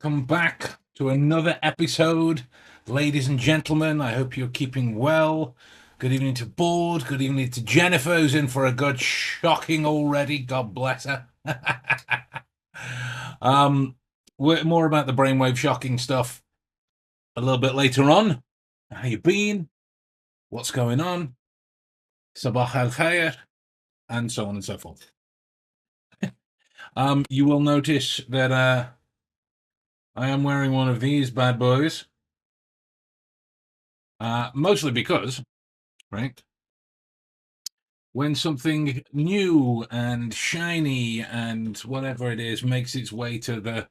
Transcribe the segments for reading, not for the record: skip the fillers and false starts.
Welcome back to another episode, ladies and gentlemen. I hope you're keeping well. Good evening to Board. Good evening to Jennifer, who's in for a good shocking already. God bless her. um, more about the brainwave shocking stuff a little bit later on. How you been? What's going on? Sabah al khair, and so on and so forth. You will notice that I am wearing one of these bad boys. Mostly because, right, when something new and shiny and whatever it is makes its way to the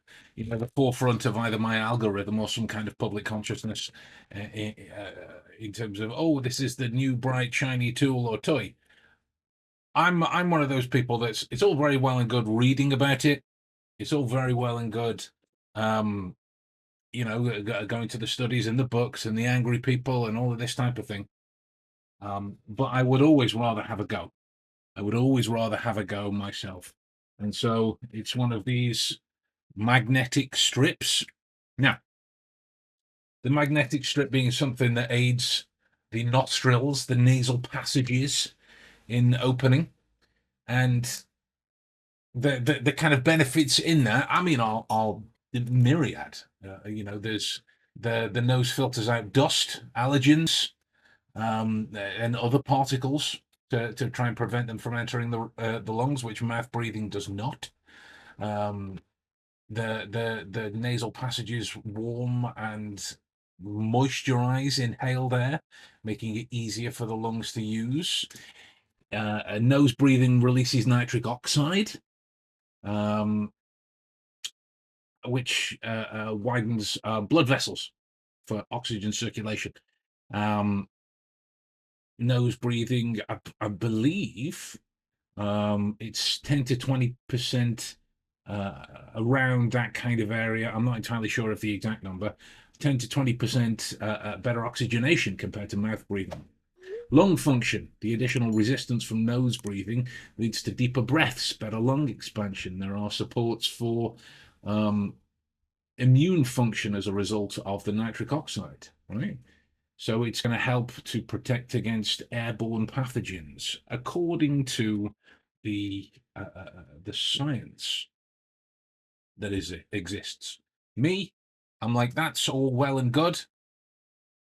forefront of either my algorithm or some kind of public consciousness, in terms of, oh, this is the new bright shiny tool or toy. I'm one of those people it's all very well and good reading about it. It's all very well and good, um, going to the studies and the books and the angry people and all of this type of thing. But I would always rather have a go. I would always rather have a go myself. And so it's one of these magnetic strips. Now, the magnetic strip being something that aids the nostrils, the nasal passages in opening, and the kind of benefits in that. I mean, are myriad. There's the nose filters out dust, allergens, and other particles to try and prevent them from entering the lungs, which mouth breathing does not. Um, the nasal passages warm and moisturize inhaled air, making it easier for the lungs to use. Nose breathing releases nitric oxide, um, which widens blood vessels for oxygen circulation. Nose breathing, I believe, it's 10 to 20% around that kind of area. I'm not entirely sure of the exact number. 10 to 20% better oxygenation compared to mouth breathing. Lung function, the additional resistance from nose breathing leads to deeper breaths, better lung expansion. There are supports for immune function as a result of the nitric oxide, right? So it's going to help to protect against airborne pathogens, according to the science that exists. Me, I'm like, that's all well and good.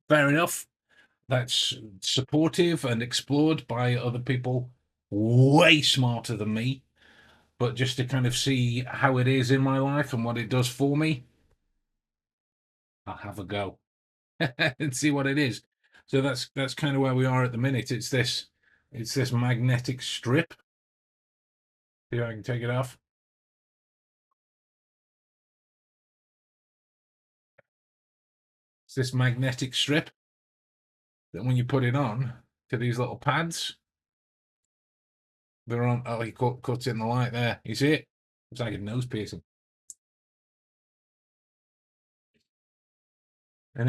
Fair enough. That's supportive and explored by other people way smarter than me. But just to kind of see how it is in my life and what it does for me, I'll have a go and see what it is. So that's kind of where we are at the minute. It's this magnetic strip. See if I can take it off. It's this magnetic strip that when you put it on to these little pads, they're on. Oh, he cuts in the light there. You see it? It's like a nose piercing. And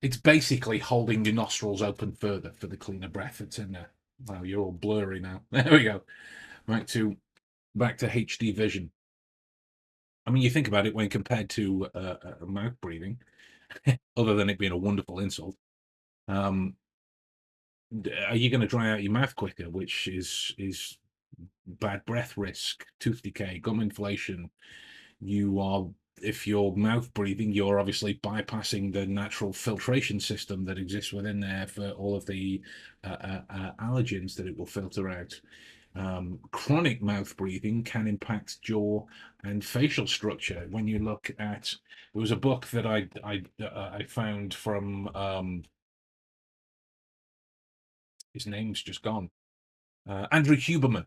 it's basically holding your nostrils open further for the cleaner breath that's in there. Wow, you're all blurry now. There we go. Back to HD vision. I mean, you think about it when compared to mouth breathing, other than it being a wonderful insult. Um, are you going to dry out your mouth quicker, which is bad breath risk, tooth decay, gum inflation? If you're mouth breathing, you're obviously bypassing the natural filtration system that exists within there for all of the allergens that it will filter out. Chronic mouth breathing can impact jaw and facial structure. When you look at, there was a book that I found from his name's just gone. Andrew Huberman.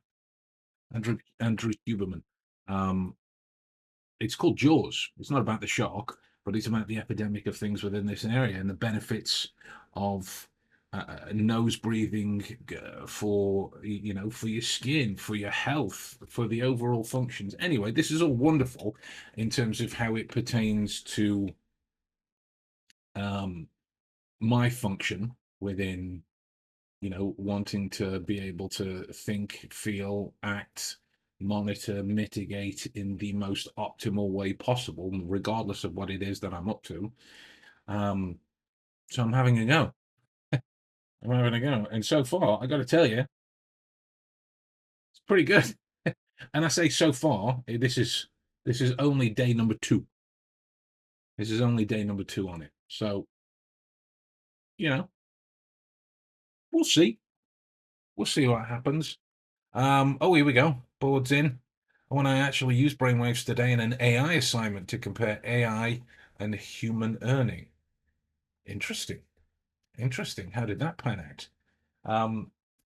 Andrew Huberman. Um, it's called Jaws. It's not about the shark, but it's about the epidemic of things within this area and the benefits of nose breathing for your skin, for your health, for the overall functions. Anyway, this is all wonderful in terms of how it pertains to my function within wanting to be able to think, feel, act, monitor, mitigate in the most optimal way possible, regardless of what it is that I'm up to. So I'm having a go. I'm having a go. And so far, I got to tell you, it's pretty good. And I say so far, this is only day number 2. This is only day number 2 on it. So, you know, we'll see. We'll see what happens. Oh, here we go. Board's in. I want to actually use brainwaves today in an AI assignment to compare AI and human earning. Interesting. Interesting. How did that pan out?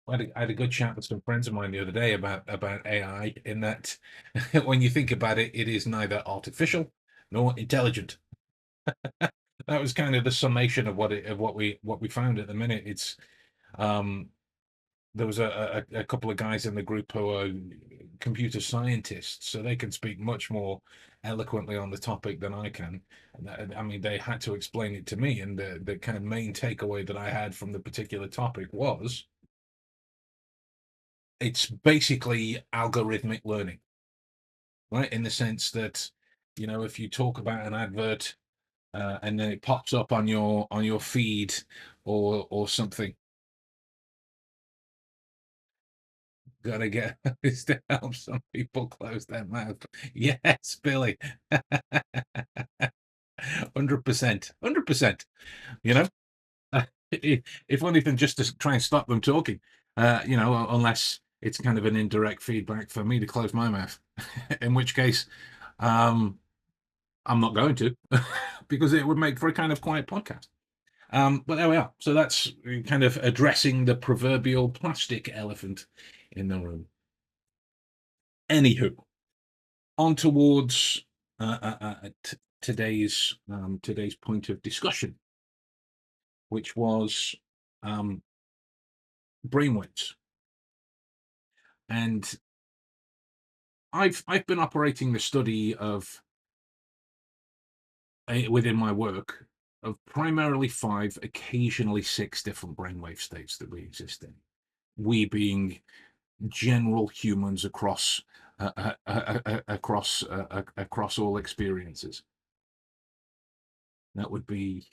I had a good chat with some friends of mine the other day about AI, in that when you think about it, it is neither artificial nor intelligent. That was kind of the summation of what we found at the minute. It's um there was a couple of guys in the group who are computer scientists, so they can speak much more eloquently on the topic than I can. I mean, they had to explain it to me, and the kind of main takeaway that I had from the particular topic was it's basically algorithmic learning, right? In the sense that, if you talk about an advert, and then it pops up on your feed or something, gotta get this to help some people close their mouth. Yes, Billy. 100%. 100%. You know, if anything, just to try and stop them talking, unless it's kind of an indirect feedback for me to close my mouth, in which case, um, I'm not going to, because it would make for a kind of quiet podcast. But there we are. So that's kind of addressing the proverbial plastic elephant in the room. Anywho, on towards today's point of discussion, which was um, brainwaves. And I've been operating the study of, within my work, of primarily 5, occasionally 6 different brainwave states that we exist in. We being general humans across all experiences. That would be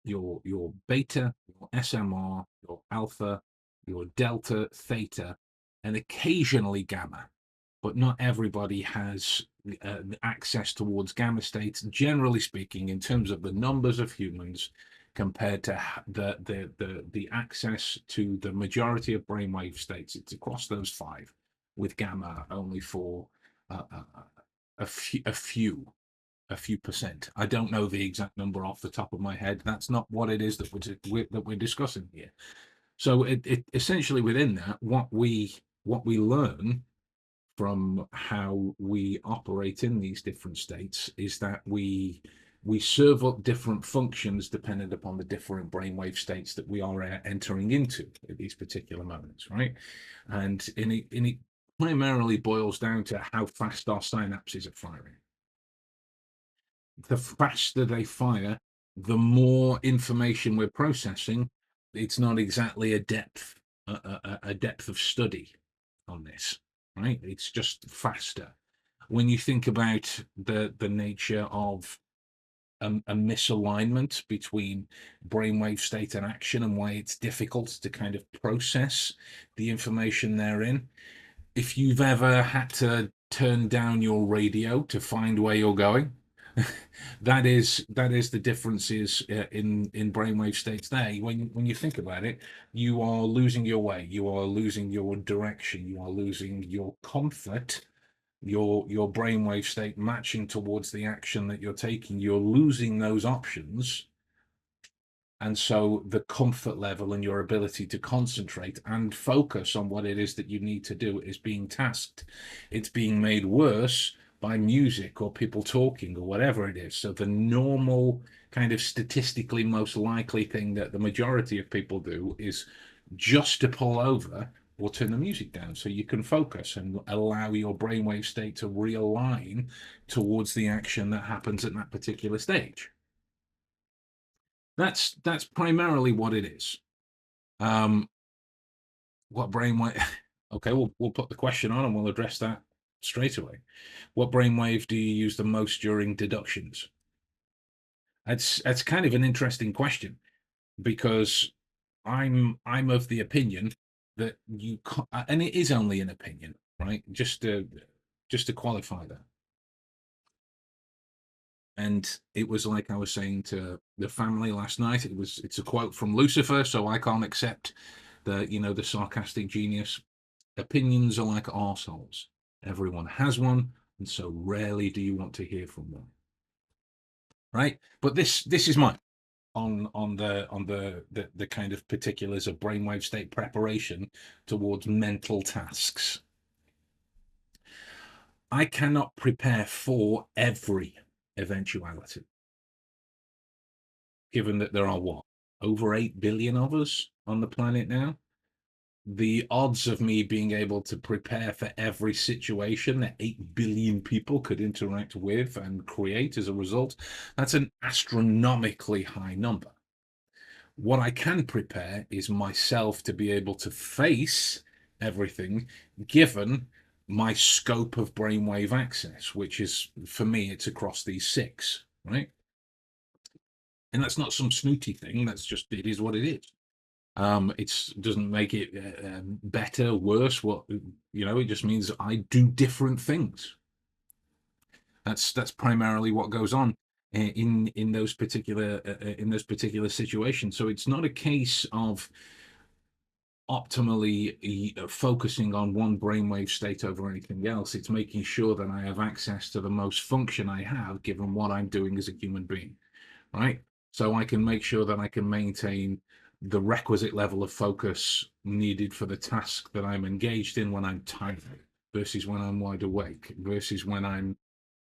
your beta, your SMR, your alpha, your delta, theta, and occasionally gamma. But not everybody has access towards gamma states. Generally speaking, in terms of the numbers of humans compared to the access to the majority of brainwave states, it's across those 5, with gamma only for uh, uh, a few percent. I don't know the exact number off the top of my head. That's not what it is that we're discussing here. So it essentially, within that, what we learn from how we operate in these different states is that we serve up different functions dependent upon the different brainwave states that we are entering into at these particular moments, right? And it primarily boils down to how fast our synapses are firing. The faster they fire, the more information we're processing. It's not exactly a depth of study on this, right? It's just faster. When you think about the nature of a misalignment between brainwave state and action, and why it's difficult to kind of process the information therein. If you've ever had to turn down your radio to find where you're going, that is the differences in brainwave states there. When you think about it, you are losing your way, you are losing your direction, you are losing your comfort, your brainwave state matching towards the action that you're taking. You're losing those options, and so the comfort level and your ability to concentrate and focus on what it is that you need to do is being tasked. It's being made worse by music or people talking or whatever it is. So the normal, kind of statistically most likely thing that the majority of people do is just to pull over or turn the music down so you can focus and allow your brainwave state to realign towards the action that happens at that particular stage. That's primarily what it is. Um, what brainwave? Okay, we'll put the question on and we'll address that straight away. What brainwave do you use the most during deductions? That's kind of an interesting question because I'm of the opinion that you can't, and it is only an opinion, right? Just to qualify that. And it was like I was saying to the family last night. It's a quote from Lucifer, so I can't accept the sarcastic genius. Opinions are like arseholes. Everyone has one, and so rarely do you want to hear from one. Right? But this is mine on the kind of particulars of brainwave state preparation towards mental tasks. I cannot prepare for every eventuality, given that there are what, over 8 billion of us on the planet now. The odds of me being able to prepare for every situation that 8 billion people could interact with and create as a result, that's an astronomically high number. What I can prepare is myself to be able to face everything given my scope of brainwave access, which is, for me, it's across these six, right? And that's not some snooty thing. That's just, it is what it is. It doesn't make it better, worse. It just means I do different things. That's primarily what goes on in those particular situations. So it's not a case of optimally focusing on one brainwave state over anything else. It's making sure that I have access to the most function I have, given what I'm doing as a human being, right? So I can make sure that I can maintain the requisite level of focus needed for the task that I'm engaged in when I'm tired versus when I'm wide awake versus when I'm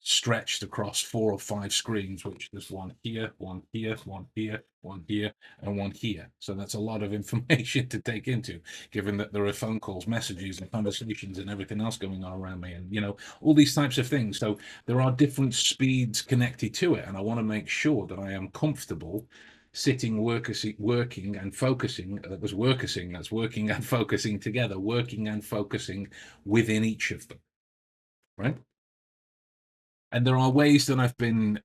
stretched across 4 or 5 screens, which there's one here, one here, one here, one here, and one here. So that's a lot of information to take into, given that there are phone calls, messages, and conversations and everything else going on around me, and all these types of things. So there are different speeds connected to it, and I want to make sure that I am comfortable sitting, working and focusing. That was working. That's working and focusing together, working and focusing within each of them, right? And there are ways that I've been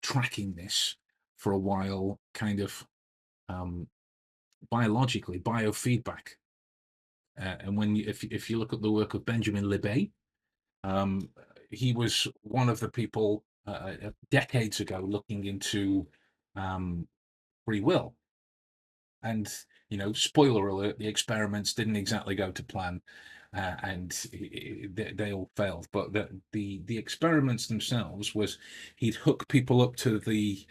tracking this for a while, kind of um, biologically, biofeedback. And if you look at the work of Benjamin Libet, um, he was one of the people decades ago looking into um, free will. And spoiler alert, the experiments didn't exactly go to plan, and they all failed. But the experiments themselves was he'd hook people up to the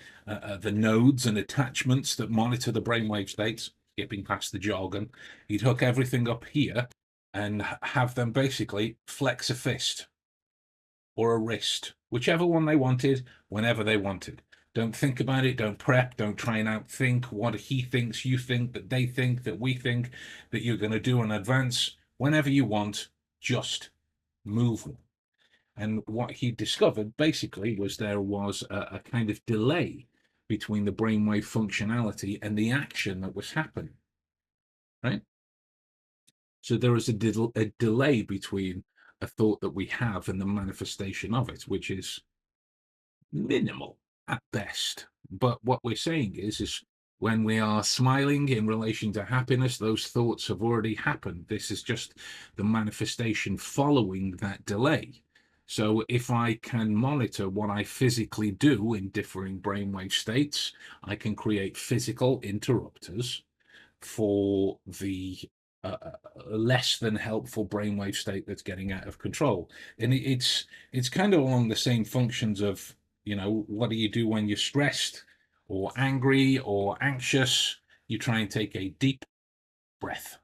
nodes and attachments that monitor the brainwave states, skipping past the jargon. He'd hook everything up here and have them basically flex a fist or a wrist, whichever one they wanted, whenever they wanted. Don't think about it. Don't prep. Don't try and outthink what he thinks, you think, that they think, that we think that you're going to do in advance. Whenever you want, just move. And what he discovered basically was there was a kind of delay between the brainwave functionality and the action that was happening, right? So there is a delay between a thought that we have and the manifestation of it, which is minimal at best. But what we're saying is when we are smiling in relation to happiness, those thoughts have already happened. This is just the manifestation following that delay. So if I can monitor what I physically do in differing brainwave states, I can create physical interrupters for the less than helpful brainwave state that's getting out of control. And it's kind of along the same functions of, what do you do when you're stressed or angry or anxious? You try and take a deep breath,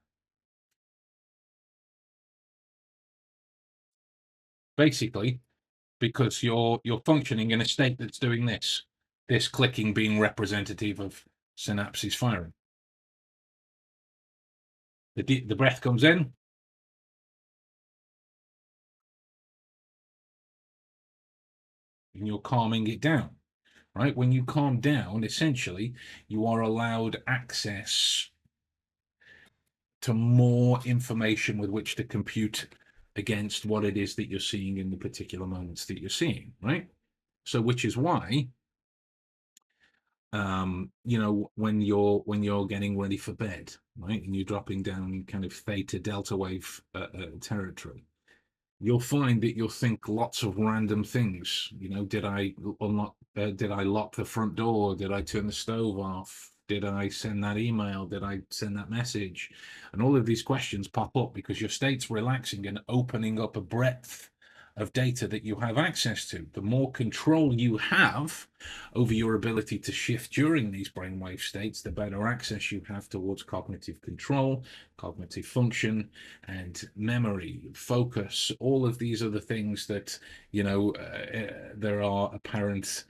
basically, because you're functioning in a state that's doing this clicking being representative of synapses firing. The breath comes in and you're calming it down, right? When you calm down, essentially, you are allowed access to more information with which to compute against what it is that you're seeing in the particular moments that you're seeing, right? So, which is why, when you're getting ready for bed, right, and you're dropping down kind of theta delta wave territory, you'll find that you'll think lots of random things. Did I unlock? Did I lock the front door? Did I turn the stove off? Did I send that email? Did I send that message? And all of these questions pop up because your state's relaxing and opening up a breadth of data that you have access to. The more control you have over your ability to shift during these brainwave states, the better access you have towards cognitive control, cognitive function, and memory, focus, all of these are the things that, there are apparent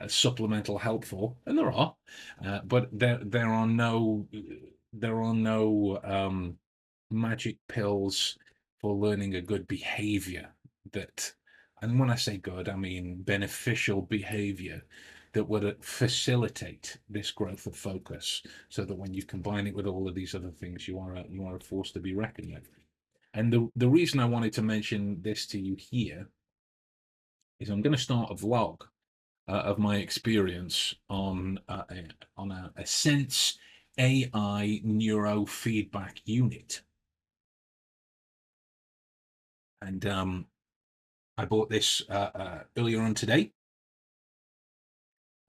supplemental help for, and there are, but there are no magic pills for learning a good behavior that, and when I say good, I mean beneficial behavior that would facilitate this growth of focus, so that when you combine it with all of these other things, you are a force to be reckoned with. And the reason I wanted to mention this to you here is I'm going to start a vlog of my experience on a Sense AI neurofeedback unit, and I bought this earlier on today.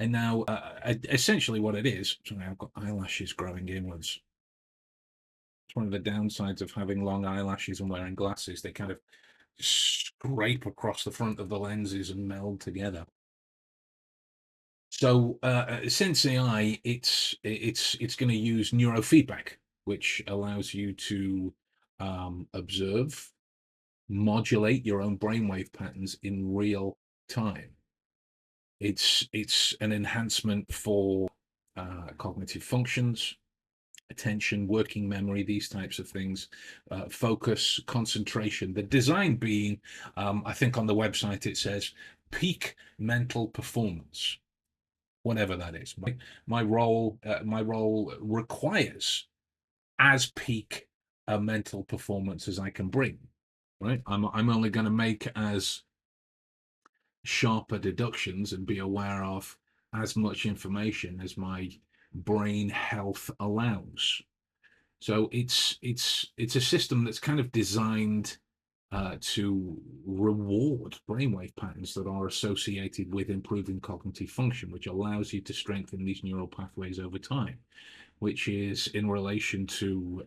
And now, essentially, what it is. Sorry, I've got eyelashes growing inwards. It's one of the downsides of having long eyelashes and wearing glasses. They kind of scrape across the front of the lenses and meld together. So Sense AI, it's going to use neurofeedback, which allows you to observe, modulate your own brainwave patterns in real time. It's an enhancement for cognitive functions, attention, working memory, these types of things, focus, concentration. The design being, I think on the website it says peak mental performance, whatever that is. My role requires as peak a mental performance as I can bring. Right, I'm only going to make as sharper deductions and be aware of as much information as my brain health allows. So it's a system that's kind of designed to reward brainwave patterns that are associated with improving cognitive function, which allows you to strengthen these neural pathways over time, which is in relation to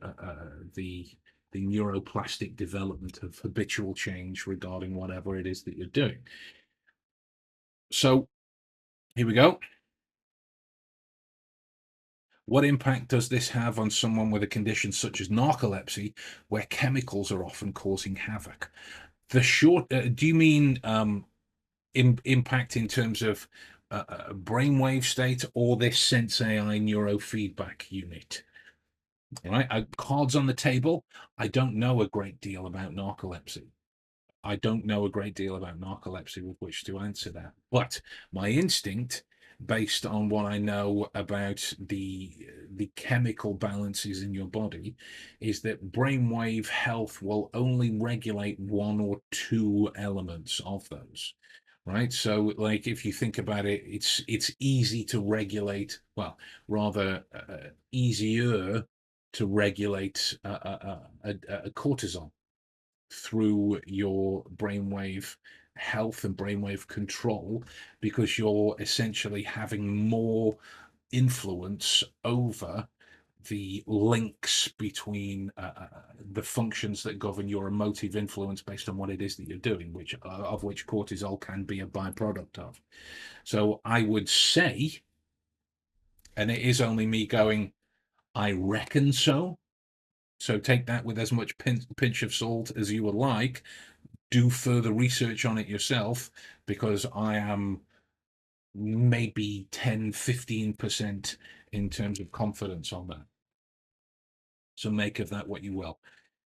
the neuroplastic development of habitual change regarding whatever it is that you're doing. So here we go. What impact does this have on someone with a condition such as narcolepsy, where chemicals are often causing havoc? Do you mean impact in terms of brainwave state, or this Sense AI neurofeedback unit? All right, cards on the table. I don't know a great deal about narcolepsy. With which to answer that. But my instinct, based on what I know about the chemical balances in your body, is that brainwave health will only regulate one or two elements of those. Right. So, like, if you think about it, it's easy to regulate, well, rather easier to regulate a cortisol through your brainwave health and brainwave control, because you're essentially having more influence over the links between the functions that govern your emotive influence based on what it is that you're doing, which of which cortisol can be a byproduct of. So I would say, and it is only me going, I reckon so. So take that with as much pinch of salt as you would like. Do further research on it yourself, because I am maybe 10-15% in terms of confidence on that. So make of that what you will.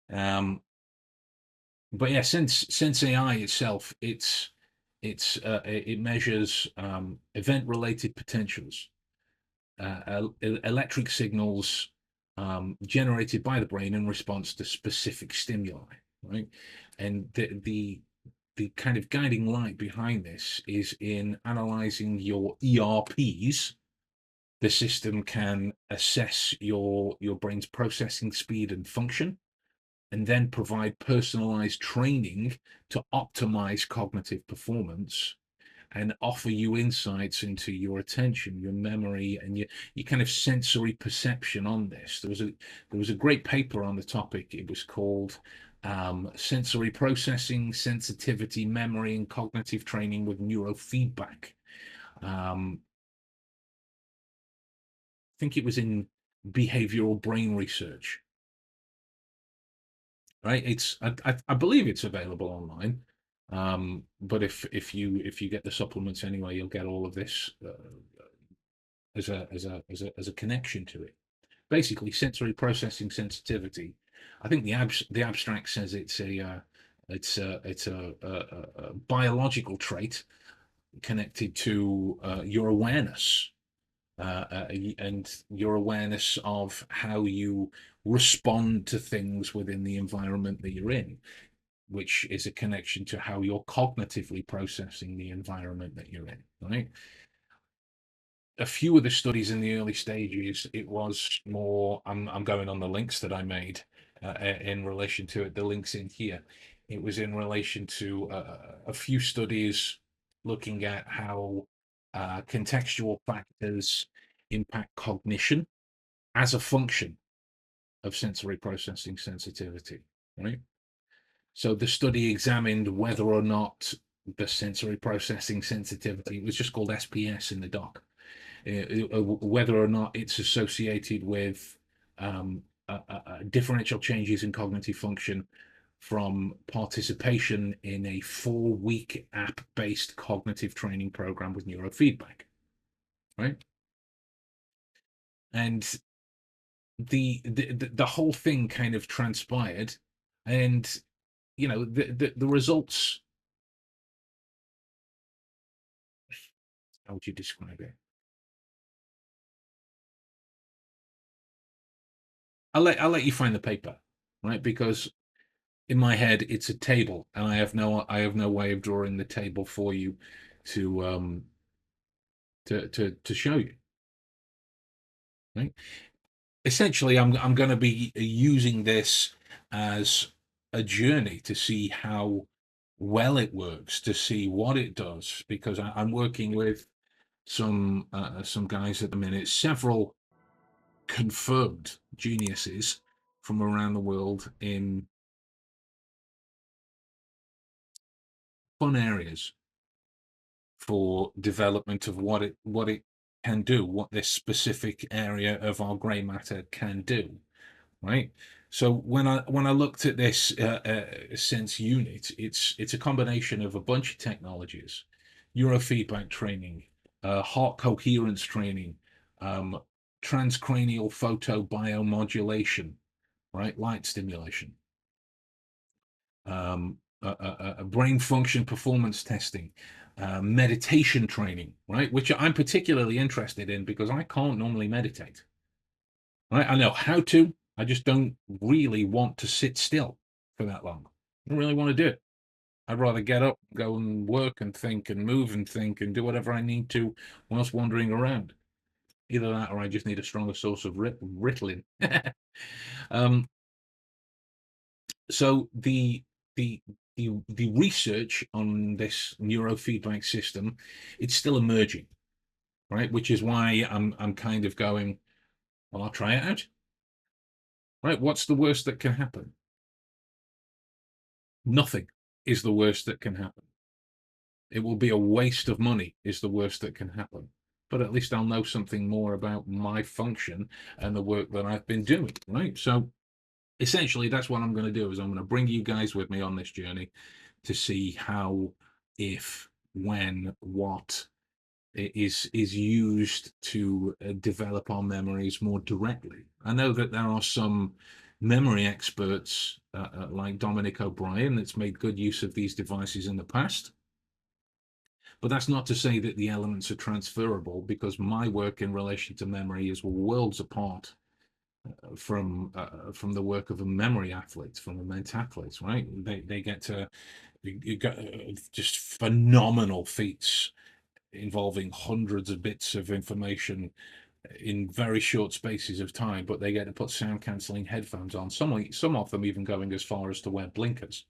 But yeah, since AI itself, it measures event related potentials, electric signals generated by the brain in response to specific stimuli, right? And the kind of guiding light behind this is in analyzing your ERPs. The system can assess your brain's processing speed and function, and then provide personalized training to optimize cognitive performance and offer you insights into your attention, your memory, and your kind of sensory perception on this. There was a great paper on the topic. It was called Sensory Processing, Sensitivity, Memory, and Cognitive Training with Neurofeedback. I think it was in Behavioral Brain Research. Right? I believe it's available online. But if you get the supplements anyway, you'll get all of this as a connection to it. Basically, sensory processing sensitivity. I think the abstract says it's a biological trait connected to your awareness, and your awareness of how you respond to things within the environment that you're in, which is a connection to how you're cognitively processing the environment that you're in, right? A few of the studies in the early stages, it was more, I'm going on the links that I made in relation to it, the links in here. It was in relation to a few studies looking at how contextual factors impact cognition as a function of sensory processing sensitivity, right? So the study examined whether or not the sensory processing sensitivity, it was just called SPS in the doc, whether or not it's associated with differential changes in cognitive function from participation in a 4-week app-based cognitive training program with neurofeedback, right? And the whole thing kind of transpired, and the results. How would you describe it? I'll let you find the paper, right? Because in my head it's a table, and I have no way of drawing the table for you to show you, right? Essentially, I'm going to be using this as a journey to see how well it works, to see what it does, because I'm working with some guys at the minute, several confirmed geniuses from around the world in fun areas for development of what it can do, what this specific area of our grey matter can do, right? So when I looked at this sense unit, it's a combination of a bunch of technologies: neurofeedback training, heart coherence training, um, transcranial photobiomodulation, right, light stimulation, brain function performance testing, meditation training, right, which I'm particularly interested in because I can't normally meditate. Right? I know how to. I just don't really want to sit still for that long. I don't really want to do it. I'd rather get up, go and work and think and move and think and do whatever I need to whilst wandering around. Either that, or I just need a stronger source of Ritalin. um, so the research on this neurofeedback system, it's still emerging, right? Which is why I'm kind of going, well, I'll try it out. Right? What's the worst that can happen? Nothing is the worst that can happen. It will be a waste of money is the worst that can happen. But at least I'll know something more about my function and the work that I've been doing, right? So essentially that's what I'm going to do, is I'm going to bring you guys with me on this journey to see how, if, when, what is used to develop our memories more directly. I know that there are some memory experts like Dominic O'Brien that's made good use of these devices in the past, but that's not to say that the elements are transferable, because my work in relation to memory is worlds apart from the work of a memory athletes, from the mental athletes, right? They get to you got just phenomenal feats involving hundreds of bits of information in very short spaces of time, but they get to put sound cancelling headphones on. Some of them even going as far as to wear blinkers.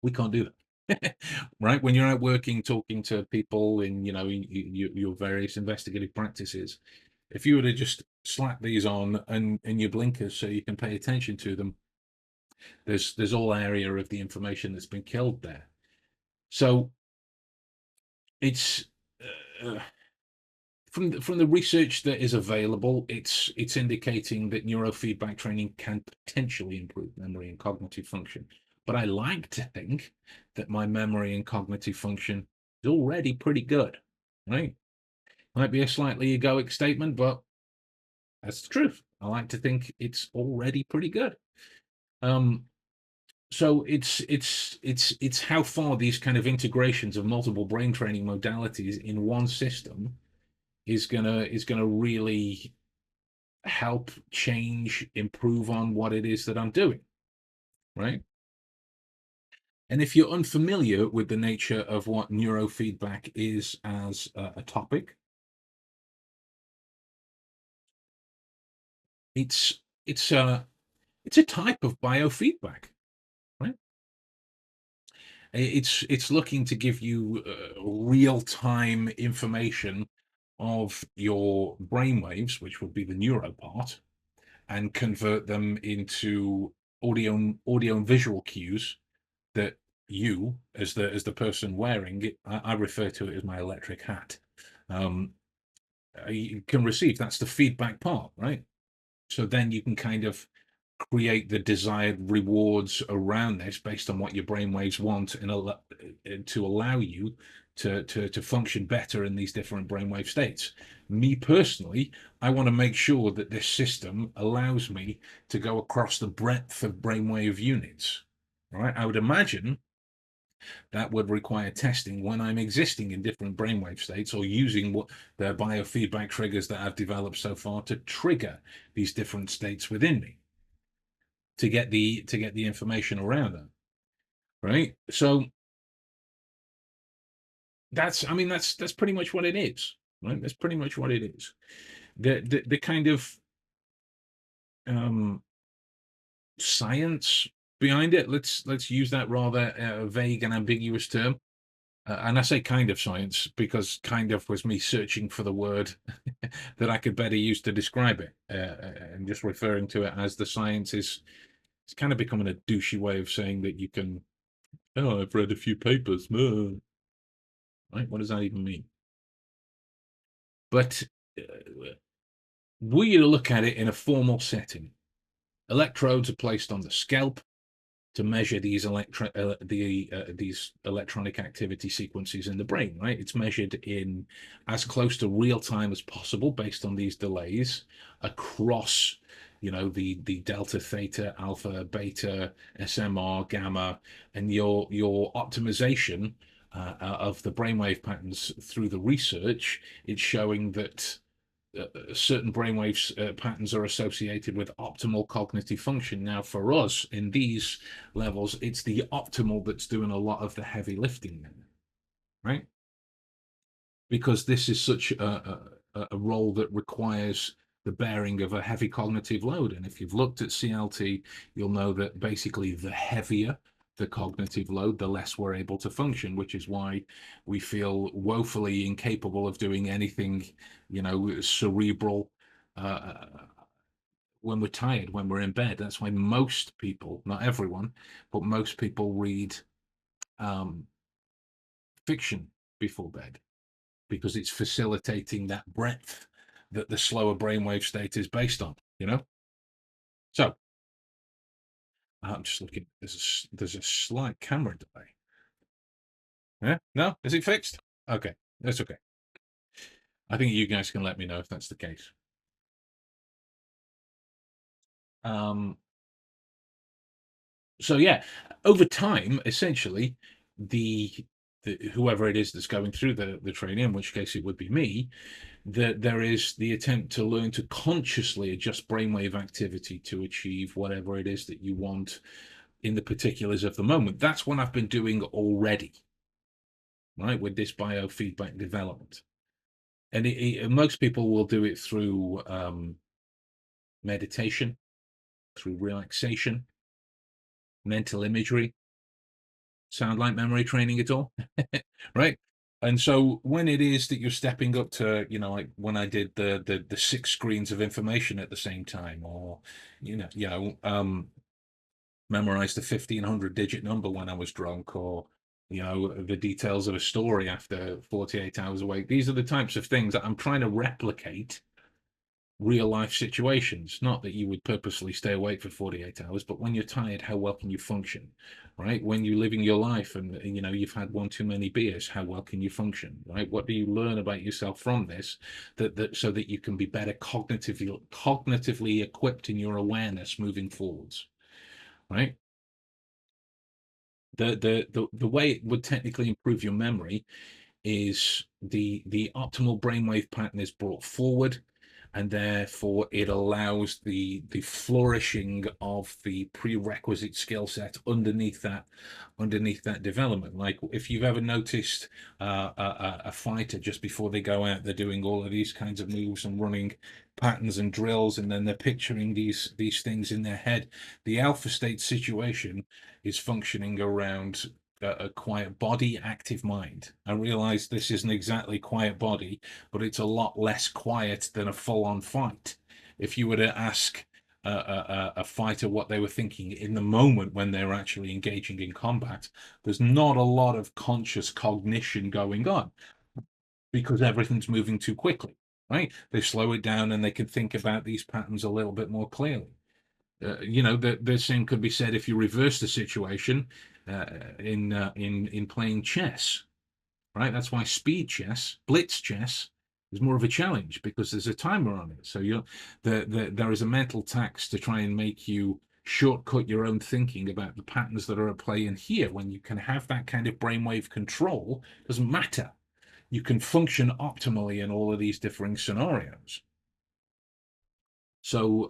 We can't do that. Right, when you're out working, talking to people in your various investigative practices, if you were to just slap these on and your blinkers so you can pay attention to them, there's all area of the information that's been killed there. So it's uh, from the research that is available, it's indicating that neurofeedback training can potentially improve memory and cognitive function. But I like to think that my memory and cognitive function is already pretty good, right? Might be a slightly egoic statement, but that's the truth. I like to think it's already pretty good. Um, so it's how far these kind of integrations of multiple brain training modalities in one system is gonna really help change, improve on what it is that I'm doing, right? And if you're unfamiliar with the nature of what neurofeedback is as a topic, it's it's a it's a type of biofeedback, right? It's looking to give you real time information of your brainwaves, which would be the neuro part, and convert them into audio and visual cues that you, as the person wearing it, I refer to it as my electric hat, um, you can receive. That's the feedback part, right? So then you can kind of create the desired rewards around this based on what your brainwaves want, and to allow you to function better in these different brainwave states. Me personally, I want to make sure that this system allows me to go across the breadth of brainwave units. Right? I would imagine that would require testing when I'm existing in different brainwave states or using what the biofeedback triggers that I've developed so far to trigger these different states within me to get the information around them, right? So that's pretty much what it is, right? That's pretty much what it is. The kind of um, science behind it. Let's use that rather vague and ambiguous term. And I say kind of science because kind of was me searching for the word that I could better use to describe it, and just referring to it as the science is it's kind of becoming a douchey way of saying that you can. Oh, I've read a few papers. Right? What does that even mean? But were you to look at it in a formal setting, electrodes are placed on the scalp to measure these electronic activity sequences in the brain, right? It's measured in as close to real time as possible based on these delays across, the delta, theta, alpha, beta, SMR, gamma, and your optimization of the brainwave patterns through the research. It's showing that certain brainwave patterns are associated with optimal cognitive function. Now, for us in these levels, it's the optimal that's doing a lot of the heavy lifting, right? Because this is such a role that requires the bearing of a heavy cognitive load. And if you've looked at CLT, you'll know that basically the heavier the cognitive load, the less we're able to function, which is why we feel woefully incapable of doing anything, cerebral uh, when we're tired, when we're in bed. That's why most people, not everyone, but most people read um, fiction before bed because it's facilitating that breadth that the slower brainwave state is based on. So I'm just looking. There's a slight camera delay. Yeah, no, is it fixed? Okay, that's okay. I think you guys can let me know if that's the case. Um, so yeah, over time, essentially, the whoever it is that's going through the training, in which case it would be me, that there is the attempt to learn to consciously adjust brainwave activity to achieve whatever it is that you want in the particulars of the moment. That's what I've been doing already, right, with this biofeedback development. And most people will do it through meditation, through relaxation, mental imagery. Sound like memory training at all? Right? And so when it is that you're stepping up to, like when I did the 6 screens of information at the same time, or memorize the 1,500-digit number when I was drunk, or the details of a story after 48 hours awake. These are the types of things that I'm trying to replicate real life situations. Not that you would purposely stay awake for 48 hours, but when you're tired, how well can you function, right? When you're living your life and you've had one too many beers, how well can you function, right? What do you learn about yourself from this, that so that you can be better cognitively equipped in your awareness moving forwards, right? The way it would technically improve your memory is the optimal brainwave pattern is brought forward, and therefore it allows the flourishing of the prerequisite skill set underneath that development. Like if you've ever noticed a fighter, just before they go out, they're doing all of these kinds of moves and running patterns and drills, and then they're picturing these things in their head. The alpha state situation is functioning around a quiet body, active mind. I realize this isn't exactly quiet body, but it's a lot less quiet than a full-on fight. If you were to ask a fighter what they were thinking in the moment when they're actually engaging in combat, there's not a lot of conscious cognition going on because everything's moving too quickly, right? They slow it down and they can think about these patterns a little bit more clearly. The same could be said if you reverse the situation in playing chess, right? That's why speed chess, blitz chess, is more of a challenge because there's a timer on it. So there is a mental tax to try and make you shortcut your own thinking about the patterns that are at play in here. When you can have that kind of brainwave control, it doesn't matter. You can function optimally in all of these differing scenarios. So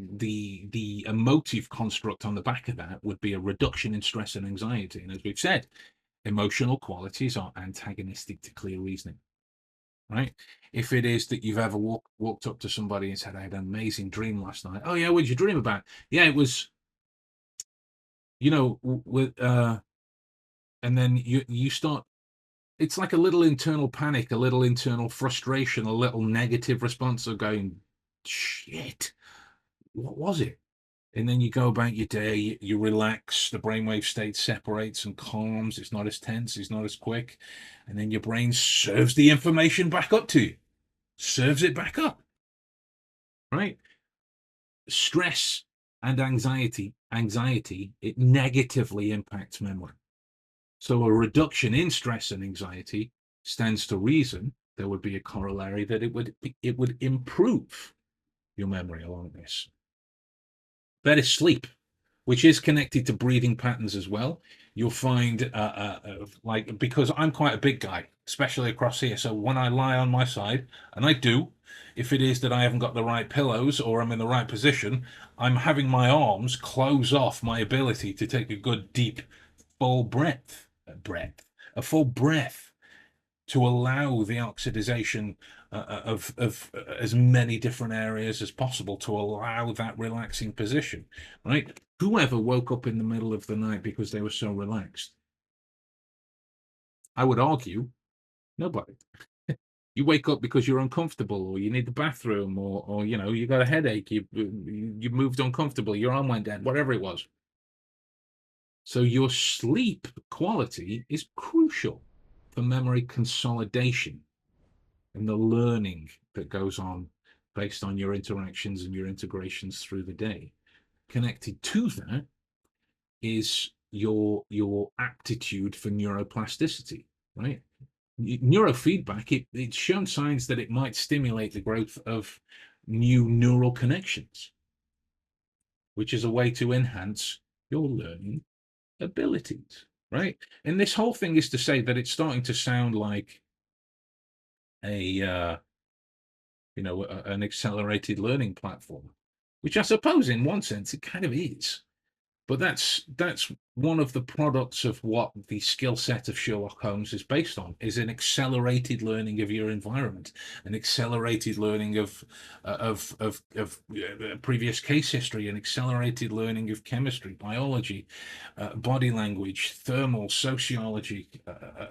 the emotive construct on the back of that would be a reduction in stress and anxiety. And as we've said, emotional qualities are antagonistic to clear reasoning, right? If it is that you've ever walked up to somebody and said, I had an amazing dream last night. Oh yeah, what did you dream about? Yeah, it was, with and then you start, it's like a little internal panic, a little internal frustration, a little negative response of going, shit, what was it? And then you go about your day, you relax, the brainwave state separates and calms, it's not as tense, it's not as quick, and then your brain serves the information back up to you, serves it back up, right? Stress and anxiety, it negatively impacts memory. So a reduction in stress and anxiety stands to reason there would be a corollary that it would improve your memory along this. Better sleep, which is connected to breathing patterns as well. You'll find, like, because I'm quite a big guy, especially across here. So when I lie on my side, and I do, if it is that I haven't got the right pillows or I'm in the right position, I'm having my arms close off my ability to take a good, deep, full a full breath to allow the oxidization of as many different areas as possible to allow that relaxing position, right? Whoever woke up in the middle of the night because they were so relaxed? I would argue nobody. You wake up because you're uncomfortable, or you need the bathroom, or you got a headache, you moved uncomfortably, your arm went dead, whatever it was. So your sleep quality is crucial for memory consolidation and the learning that goes on based on your interactions and your integrations through the day. Connected to that is your aptitude for neuroplasticity, right? Neurofeedback, it's shown signs that it might stimulate the growth of new neural connections, which is a way to enhance your learning abilities, right? And this whole thing is to say that it's starting to sound like a an accelerated learning platform, which I suppose in one sense it kind of is. But that's one of the products of what the skill set of Sherlock Holmes is based on, is an accelerated learning of your environment, an accelerated learning of previous case history, an accelerated learning of chemistry, biology, body language, thermal, sociology,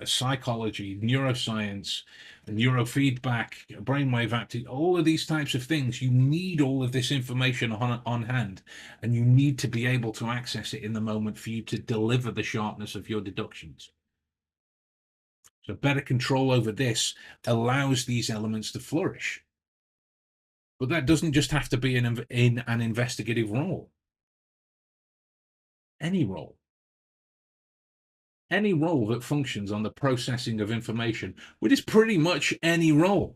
psychology, neuroscience, neurofeedback, brainwave activity, all of these types of things. You need all of this information on hand, and you need to be able to access it in the moment for you to deliver the sharpness of your deductions. So better control over this allows these elements to flourish. But that doesn't just have to be in an investigative role. Any role. Any role that functions on the processing of information, which is pretty much any role.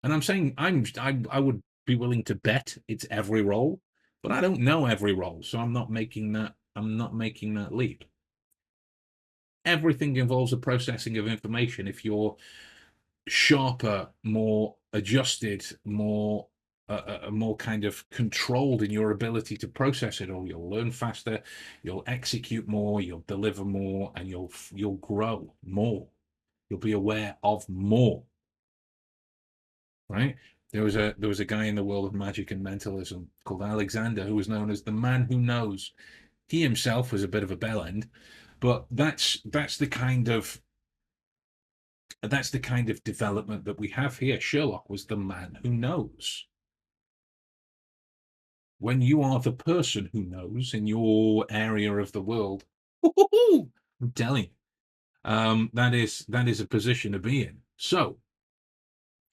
And I'm saying I would be willing to bet it's every role, but I don't know every role, so I'm not making that leap. Everything involves the processing of information. If you're sharper, more adjusted, more kind of controlled in your ability to process it all, you'll learn faster, you'll execute more, you'll deliver more, and you'll grow more. You'll be aware of more. Right? There was a guy in the world of magic and mentalism called Alexander, who was known as the man who knows. He himself was a bit of a bellend, but that's the kind of development that we have here. Sherlock was the man who knows. When you are the person who knows in your area of the world, I'm telling you, that is a position to be in. So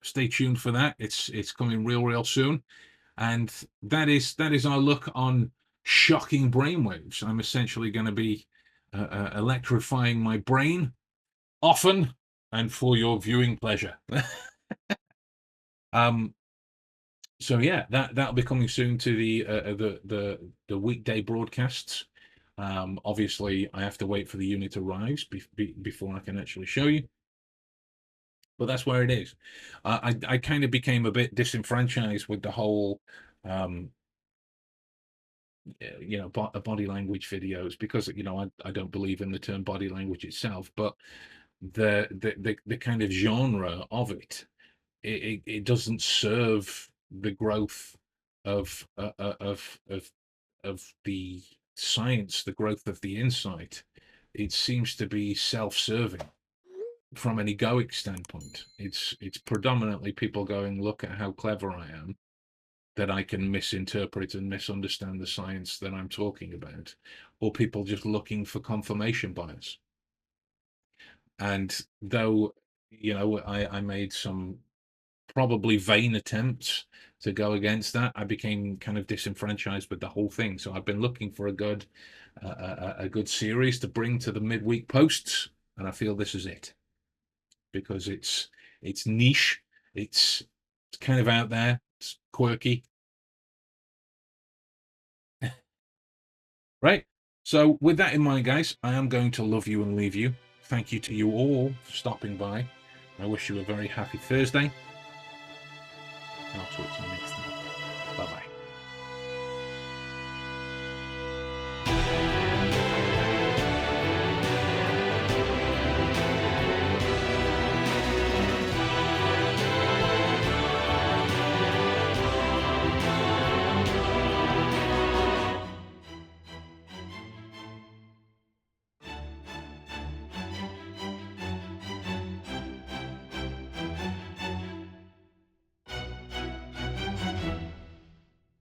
stay tuned for that. It's coming real soon, and that is our look on shocking brainwaves. I'm essentially going to be electrifying my brain often and for your viewing pleasure. um so yeah, that'll be coming soon to the weekday broadcasts. Obviously I have to wait for the unit arrives before I can actually show you, but that's where it is. I kind of became a bit disenfranchised with the whole body language videos, because I don't believe in the term body language itself, but the kind of genre of it doesn't serve the growth of the science, the growth of the insight. It seems to be self-serving from an egoic standpoint. It's predominantly people going, look at how clever I am, that I can misinterpret and misunderstand the science that I'm talking about, or people just looking for confirmation bias. And though, I made some probably vain attempts to go against that, I became kind of disenfranchised with the whole thing. So I've been looking for a good series to bring to the midweek posts, and I feel this is it, because it's niche, it's kind of out there, it's quirky. Right. So with that in mind, guys, I am going to love you and leave you. Thank you to you all for stopping by. I wish you a very happy Thursday. I'll talk to you next time. Bye-bye.